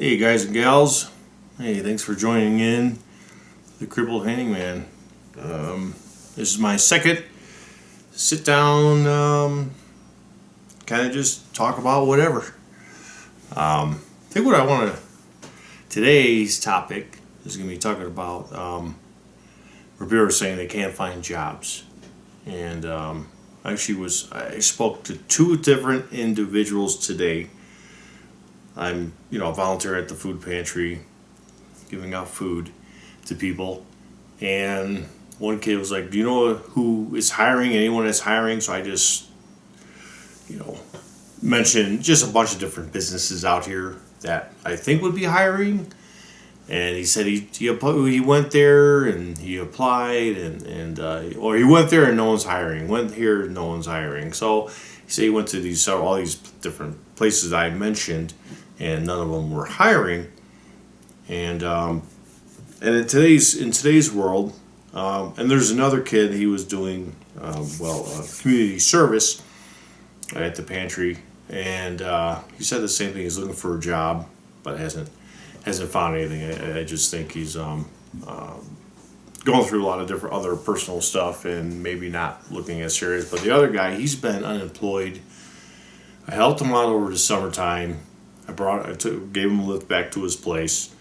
Hey guys and gals, hey, thanks for joining in the Crippled Handyman. This is my second sit down, kind of just talk about whatever. I think what I want to, today's topic is going to be talking about where people are saying they can't find jobs. And I spoke to two different individuals today. I'm, a volunteer at the food pantry, giving out food to people. And one kid was like, "Do you know who is hiring? Anyone that's hiring?" So I just, mentioned just a bunch of different businesses out here that I think would be hiring. And he said he went there and he applied or he went there and no one's hiring. Went here and no one's hiring. So he said he went to all these different places I mentioned, and none of them were hiring. And in today's world, and there's another kid. He was doing community service at the pantry, and he said the same thing. He's looking for a job, but hasn't found anything. I just think he's going through a lot of different other personal stuff and maybe not looking as serious. But the other guy, he's been unemployed. I helped him out over the summertime. Gave him a lift back to his place.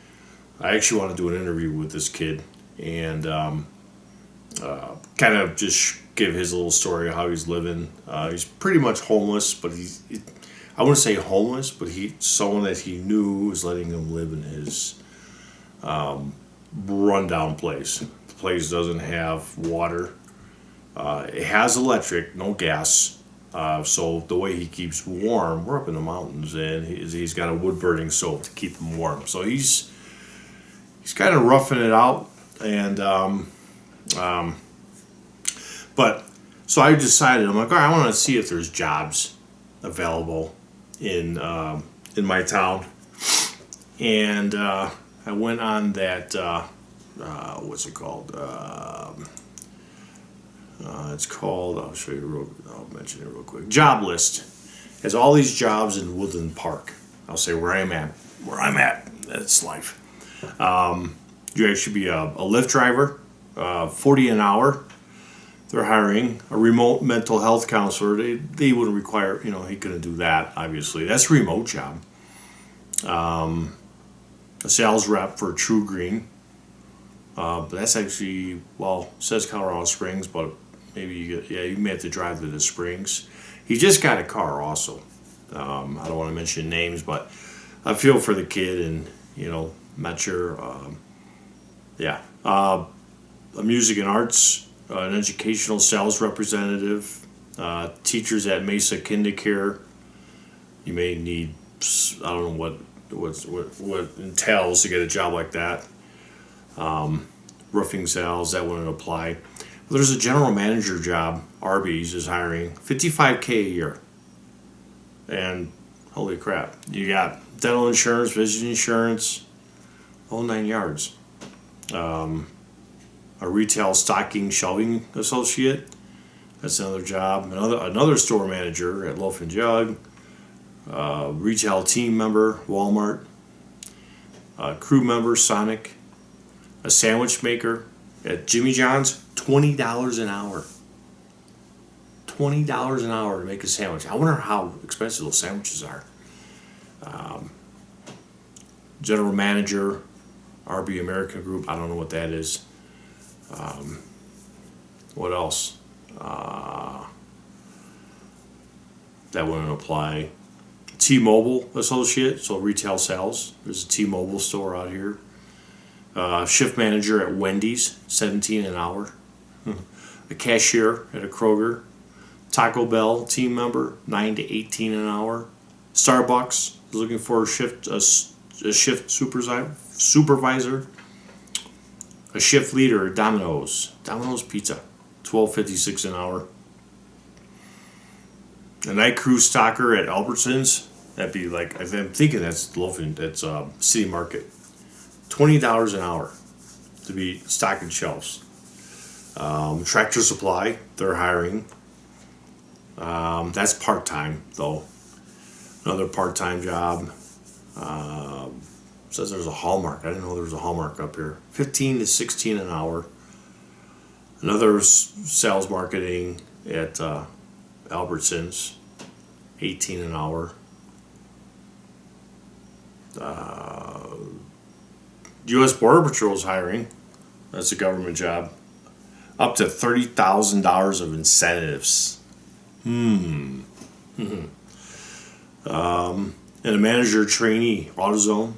I actually want to do an interview with this kid and kind of just give his little story of how he's living. He's pretty much homeless, but I wouldn't say homeless, but someone that he knew was letting him live in his rundown place. The place doesn't have water. It has electric, no gas. So the way he keeps warm, we're up in the mountains, and he's got a wood burning stove to keep him warm. So he's kind of roughing it out, and but so I decided, I'm like, all right, I want to see if there's jobs available in my town, and I went on that what's it called? It's called, I'll mention it real quick. Job list has all these jobs in Woodland Park. I'll say where I'm at. That's life. You should be a Lyft driver, $40 an hour. They're hiring a remote mental health counselor. They wouldn't require, he couldn't do that, obviously. That's a remote job. A sales rep for True Green. But that's actually, it says Colorado Springs, but maybe you may have to drive to the Springs. He just got a car also. I don't want to mention names, but I feel for the kid, and not sure. A music and arts, an educational sales representative, teachers at Mesa Kindercare. You may need, I don't know what entails to get a job like that. Roofing sales, that wouldn't apply. There's a general manager job. Arby's is hiring $55K a year. And holy crap, you got dental insurance, vision insurance, whole 9 yards. A retail stocking shelving associate, that's another job. Another store manager at Loaf and Jug. Retail team member, Walmart. Crew member, Sonic. A sandwich maker at Jimmy John's, $20 an hour. $20 an hour to make a sandwich. I wonder how expensive those sandwiches are. General manager, RB American Group. I don't know what that is. What else? That wouldn't apply. T-Mobile associate, so retail sales. There's a T-Mobile store out here. Shift manager at Wendy's, $17 an hour. A cashier at a Kroger. Taco Bell team member, $9 to $18 an hour. Starbucks is looking for a shift supervisor. A shift leader at Domino's Pizza, $12.56 an hour. A night crew stocker at Albertsons. That'd be like, I'm thinking that's City Market. $20 an hour to be stocking shelves. Tractor Supply, they're hiring. That's part-time, though. Another part-time job. says there's a Hallmark. I didn't know there was a Hallmark up here. 15 to 16 an hour. Another sales marketing at Albertsons, 18 an hour. U.S. Border Patrol is hiring. That's a government job. Up to $30,000 of incentives. And a manager trainee, AutoZone.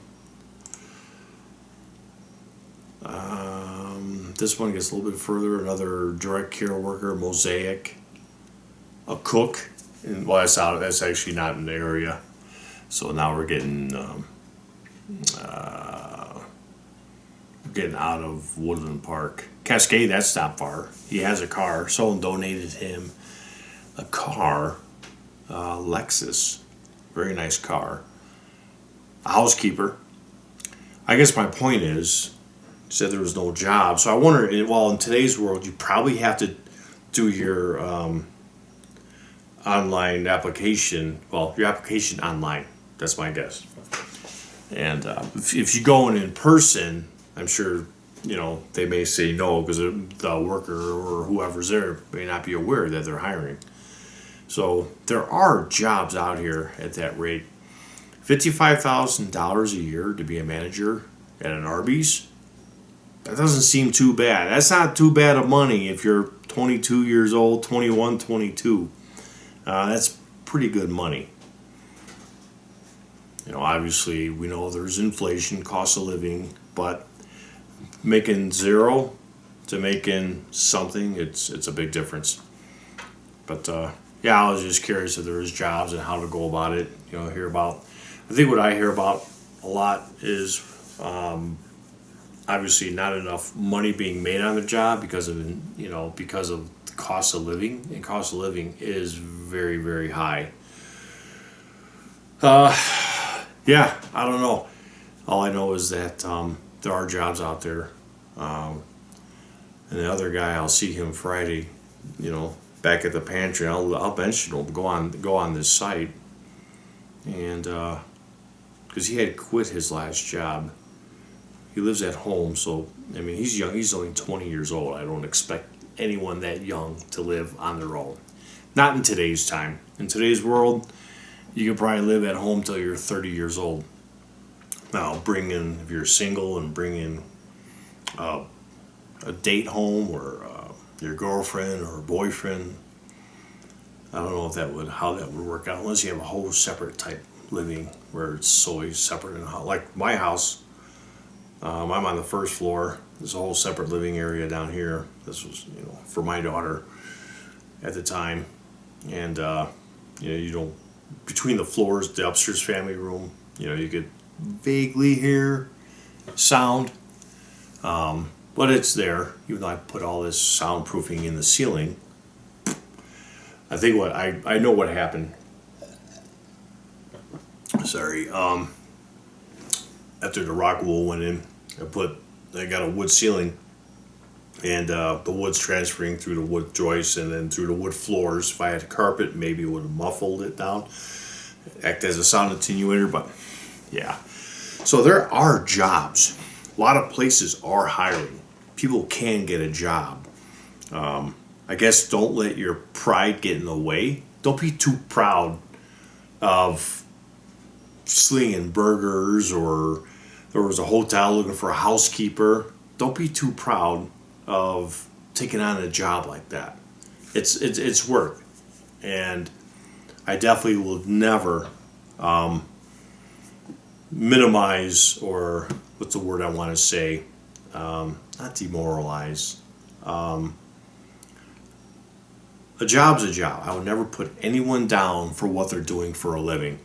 This one gets a little bit further. Another direct care worker, Mosaic. A cook. And, well, that's actually not in the area. So now we're getting out of Woodland Park. Cascade, that's not far. He has a car. Someone donated him a car, Lexus. Very nice car. A housekeeper. I guess my point is, said there was no job. So I wonder, well, in today's world, you probably have to do your online application. Well, your application online. That's my guess. And if you go in person, I'm sure, they may say no because the worker or whoever's there may not be aware that they're hiring. So there are jobs out here at that rate. $55,000 a year to be a manager at an Arby's. That doesn't seem too bad. That's not too bad of money if you're 22 years old, 21, 22. That's pretty good money. Obviously, we know there's inflation, cost of living, but making zero to making something, it's a big difference. But yeah, I was just curious if there was jobs and how to go about it. I think what I hear about a lot is obviously not enough money being made on the job because of the cost of living, and cost of living is very, very high. Yeah, I don't know. All I know is that there are jobs out there. And the other guy, I'll see him Friday, back at the pantry. I'll mention him, go on this site. And because he had quit his last job. He lives at home, so, he's young. He's only 20 years old. I don't expect anyone that young to live on their own. Not in today's time. In today's world, you can probably live at home till you're 30 years old. Now, if you're single, and bring in a date home or your girlfriend or boyfriend. I don't know how that would work out unless you have a whole separate type living where it's solely separate. Like my house, I'm on the first floor. There's a whole separate living area down here. This was, for my daughter at the time, and you don't, between the floors, the upstairs family room, you could vaguely hear sound, but it's there. Even though I put all this soundproofing in the ceiling, I think I know what happened. Sorry. After the rock wool went in, I got a wood ceiling, and the wood's transferring through the wood joists and then through the wood floors. If I had a carpet, maybe it would have muffled it down, act as a sound attenuator, but yeah. So there are jobs. A lot of places are hiring. People can get a job. I guess don't let your pride get in the way. Don't be too proud of slinging burgers, or there was a hotel looking for a housekeeper. Don't be too proud of taking on a job like that. It's work, and I definitely will never minimize, or what's the word I want to say? Not demoralize. A job's a job. I would never put anyone down for what they're doing for a living.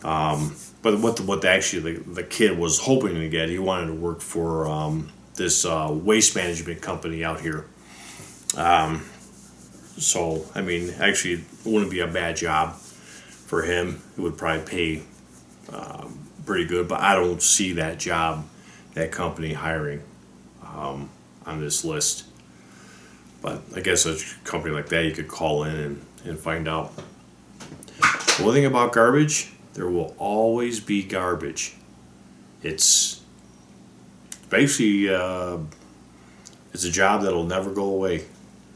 But what actually the kid was hoping to get, he wanted to work for this waste management company out here. So, actually, it wouldn't be a bad job for him. It would probably pay pretty good, but I don't see that company hiring on this list. But I guess a company like that, you could call in and find out. The one thing about garbage, there will always be garbage. it's basically it's a job that'll never go away.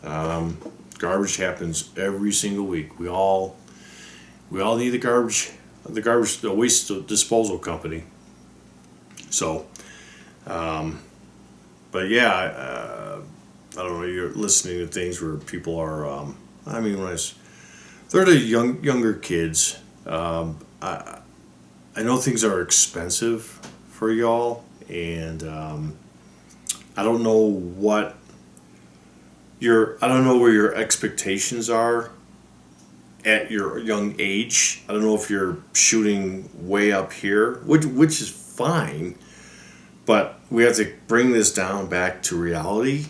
Garbage happens every single week. We all need the waste disposal company. So, but yeah, I don't know. You're listening to things where people are. I mean, they're the younger kids. I know things are expensive for y'all, and I don't know I don't know where your expectations are at your young age. I don't know if you're shooting way up here, which is fine, but we have to bring this down back to reality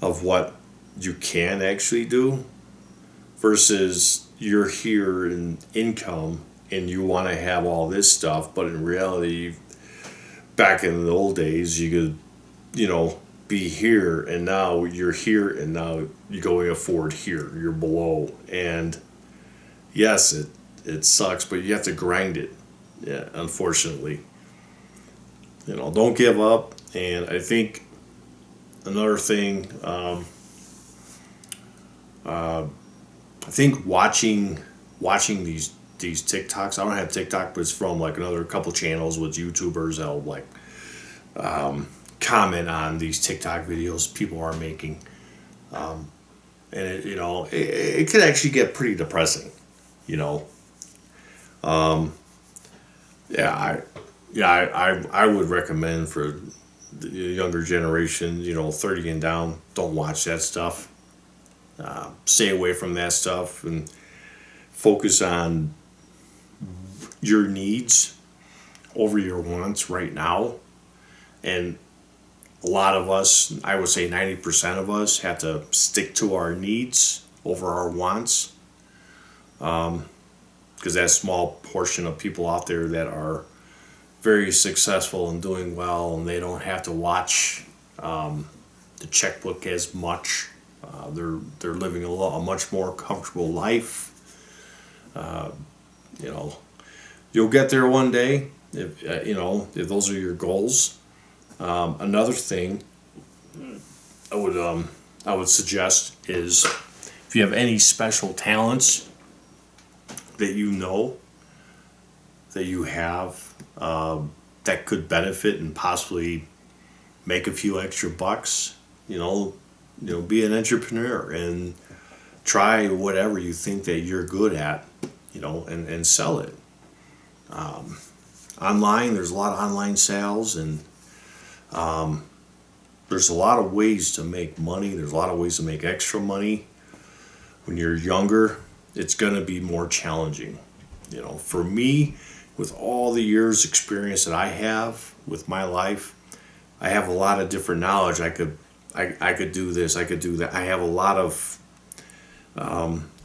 of what you can actually do versus you're here in income and you want to have all this stuff, but in reality, back in the old days, you could, be here, and now you're here, and now you go afford here. You're below, and yes, it sucks, but you have to grind it. Yeah, unfortunately, don't give up. And I think another thing, I think watching these TikToks. I don't have TikTok, but it's from like another couple channels with YouTubers that'll like comment on these TikTok videos people are making, and it could actually get pretty depressing, I would recommend for the younger generation, 30 and down, don't watch that stuff. Stay away from that stuff and focus on your needs over your wants right now. And a lot of us, I would say 90% of us, have to stick to our needs over our wants. Because that small portion of people out there that are very successful and doing well, and they don't have to watch the checkbook as much. They're living a much more comfortable life. You'll get there one day if if those are your goals. Another thing I would suggest is if you have any special talents that that you have that could benefit and possibly make a few extra bucks, be an entrepreneur and try whatever you think that you're good at, and sell it. Online, there's a lot of online sales, and there's a lot of ways to make money. There's a lot of ways to make extra money. When you're younger, it's going to be more challenging. For me, with all the years experience that I have with my life, I have a lot of different knowledge. I could do this, I could do that. I have a lot of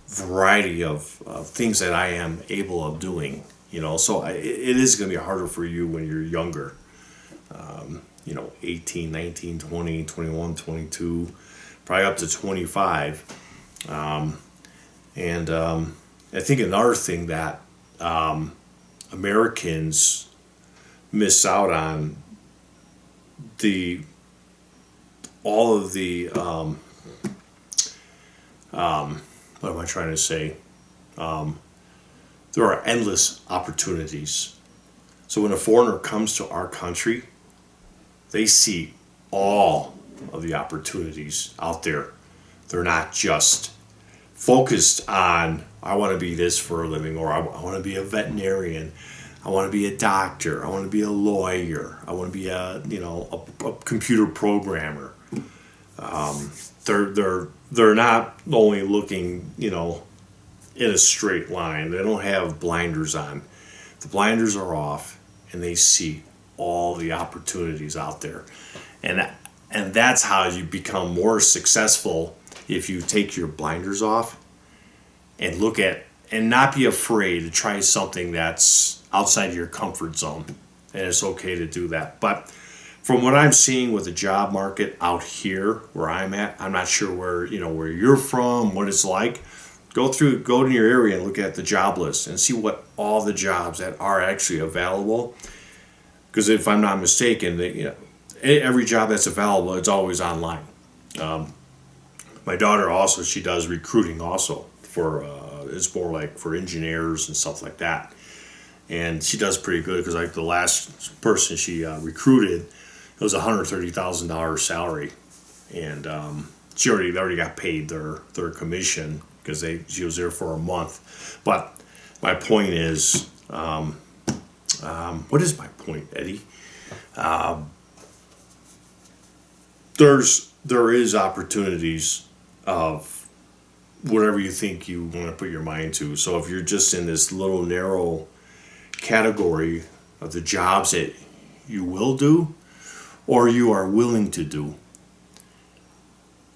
variety of things that I am able of doing. So it is going to be harder for you when you're younger. 18, 19, 20, 21, 22, probably up to 25. And I think another thing that Americans miss out on, all of the what am I trying to say? There are endless opportunities. So when a foreigner comes to our country, they see all of the opportunities out there. They're not just focused on, I want to be this for a living, or I want to be a veterinarian, I want to be a doctor, I want to be a lawyer, I want to be a computer programmer. They're not only looking, in a straight line. They don't have blinders on. The blinders are off, and they see all the opportunities out there. And that's how you become more successful, if you take your blinders off and look at, and not be afraid to try something that's outside of your comfort zone. And it's okay to do that. But from what I'm seeing with the job market out here where I'm at, I'm not sure where you're from, what it's like. Go to your area and look at the job list and see what all the jobs that are actually available. Because if I'm not mistaken, every job that's available, it's always online. My daughter also, she does recruiting also for it's more like for engineers and stuff like that, and she does pretty good because like the last person she recruited, it was $130,000 salary, and she already got paid their commission because she was there for a month. But my point is, what is my point, Eddie? There is opportunities of whatever you think you want to put your mind to. So if you're just in this little narrow category of the jobs that you will do or you are willing to do,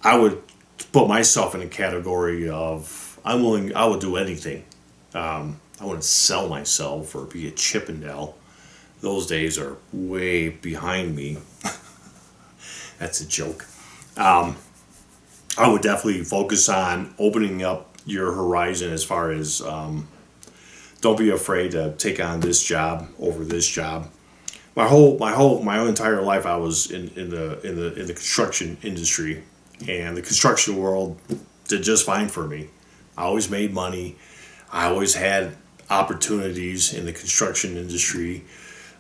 I would put myself in a category of I would do anything. I wouldn't sell myself or be a Chippendale. Those days are way behind me. That's a joke. I would definitely focus on opening up your horizon as far as don't be afraid to take on this job over this job. My entire life I was in the construction industry, and the construction world did just fine for me. I always made money. I always had opportunities in the construction industry.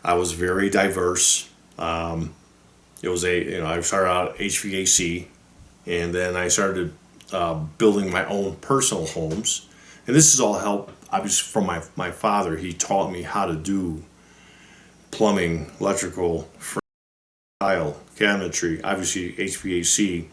I was very diverse. It was I started out HVAC, and then I started building my own personal homes. And this is all help, obviously, from my father. He taught me how to do plumbing, electrical, tile, cabinetry, obviously HVAC.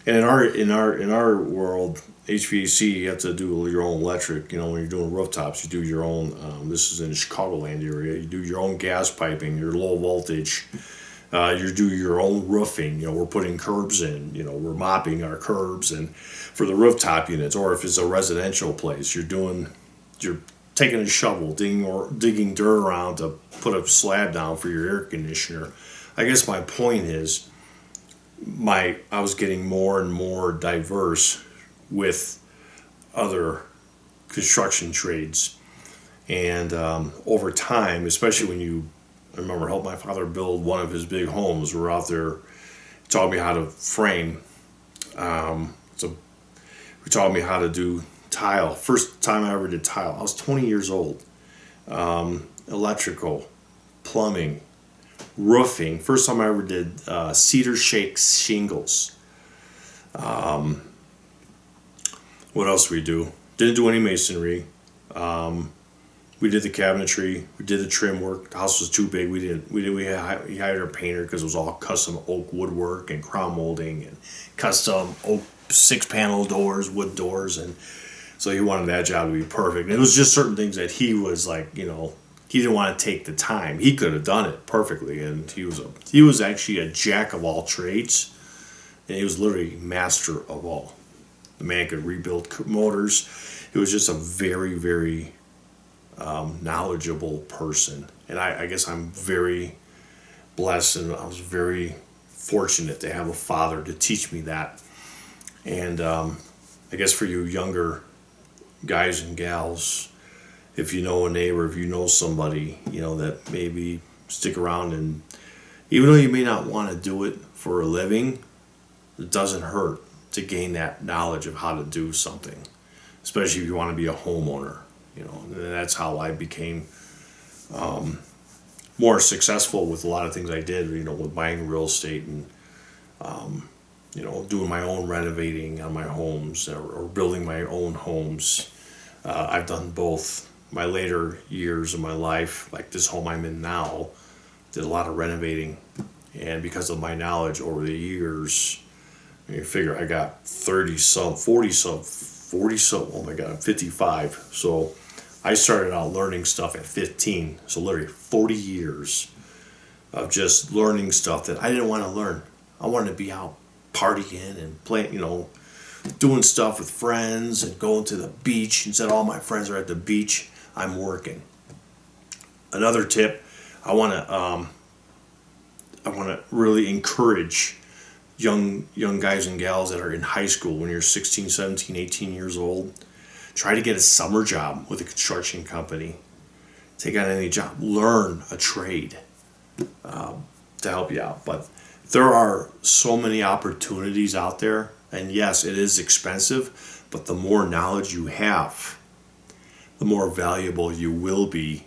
And in our world, HVAC, you have to do your own electric. When you're doing rooftops, you do your own. This is in the Chicagoland area. You do your own gas piping, your low voltage. You do your own roofing. We're putting curbs in. We're mopping our curbs, and for the rooftop units, or if it's a residential place, you're taking a shovel, digging dirt around to put a slab down for your air conditioner. I guess my point is, I was getting more and more diverse with other construction trades, and over time, especially I remember helped my father build one of his big homes. We're out there, he taught me how to frame. He taught me how to do tile. First time I ever did tile, I was 20 years old. Electrical, plumbing, roofing. First time I ever did cedar shake shingles. What else did we do? Didn't do any masonry. We did the cabinetry. We did the trim work. The house was too big. We hired a painter because it was all custom oak woodwork and crown molding and custom oak 6-panel doors, wood doors, and so he wanted that job to be perfect. And it was just certain things that he was like, he didn't want to take the time. He could have done it perfectly, and he was actually a jack of all trades, and he was literally master of all. The man could rebuild motors. It was just a very, very knowledgeable person, and I guess I'm very blessed, and I was very fortunate to have a father to teach me that. And I guess for you younger guys and gals, if you know a neighbor, if you know somebody, that maybe stick around, and even though you may not want to do it for a living, it doesn't hurt to gain that knowledge of how to do something, especially if you want to be a homeowner. And that's how I became more successful with a lot of things I did, with buying real estate and, doing my own renovating on my homes or building my own homes. I've done both. My later years of my life, like this home I'm in now, did a lot of renovating. And because of my knowledge over the years, you figure I got 55. So I started out learning stuff at 15. So literally 40 years of just learning stuff that I didn't want to learn. I wanted to be out partying and playing, doing stuff with friends and going to the beach. Instead, all my friends are at the beach, I'm working. Another tip, I want to really encourage young guys and gals that are in high school. When you're 16, 17, 18 years old, try to get a summer job with a construction company. Take on any job. Learn a trade. to help you out. But there are so many opportunities out there, and yes, it is expensive, but the more knowledge you have, the more valuable you will be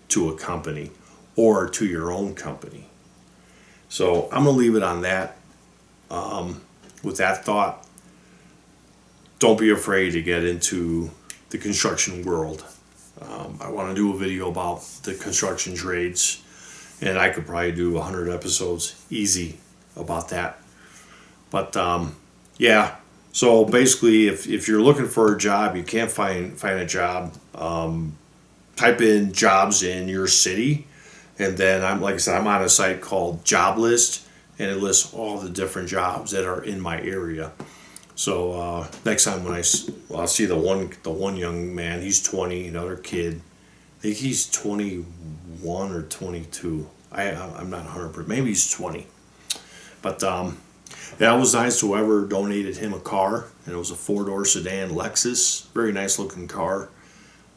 to a company or to your own company. So I'm going to leave it on that. With that thought, don't be afraid to get into the construction world. I want to do a video about the construction trades, and I could probably do 100 episodes easy about that. But yeah, so basically, if you're looking for a job, you can't find a job, type in jobs in your city, and then I'm on a site called Job List, and it lists all the different jobs that are in my area. So next time when I'll see the one young man, he's 20, another kid, I think he's 21 or 22. I'm not 100%, maybe he's 20. But that was nice. Whoever donated him a car, and it was a 4-door sedan Lexus, very nice looking car.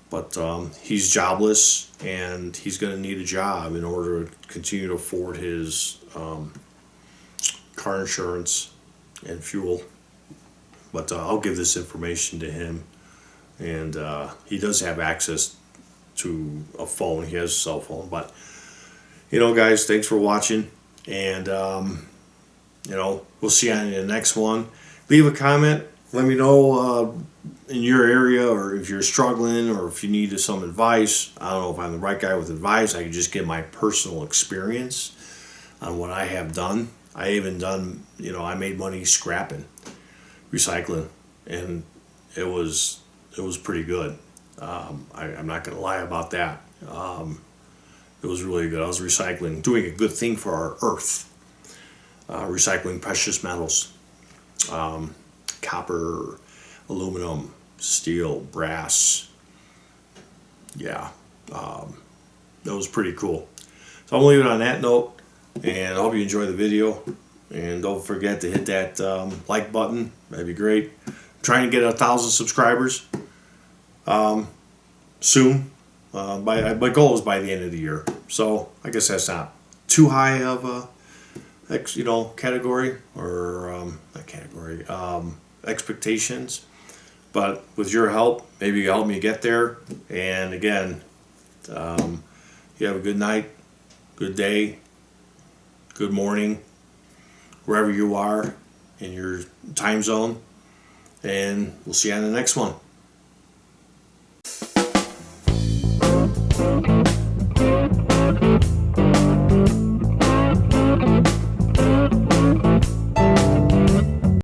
But he's jobless, and he's going to need a job in order to continue to afford his car insurance and fuel. But I'll give this information to him, and he does have access to a phone. He has a cell phone. But guys, thanks for watching, and we'll see you on the next one. Leave a comment. Let me know in your area, or if you're struggling, or if you need some advice. I don't know if I'm the right guy with advice. I can just give my personal experience on what I have done. I even done, I made money scrapping, recycling, and it was pretty good. I'm not going to lie about that. It was really good. I was recycling, doing a good thing for our earth. Recycling precious metals, copper, aluminum, steel, brass. Yeah, that was pretty cool. So I'm going to leave it on that note, and I hope you enjoy the video. And don't forget to hit that like button. That'd be great. I'm trying to get 1,000 subscribers soon. My goal is by the end of the year. So I guess that's not too high of a category, or not category, expectations. But with your help, maybe you help me get there. And again, you have a good night, good day, good morning, wherever you are in your time zone. And we'll see you on the next one.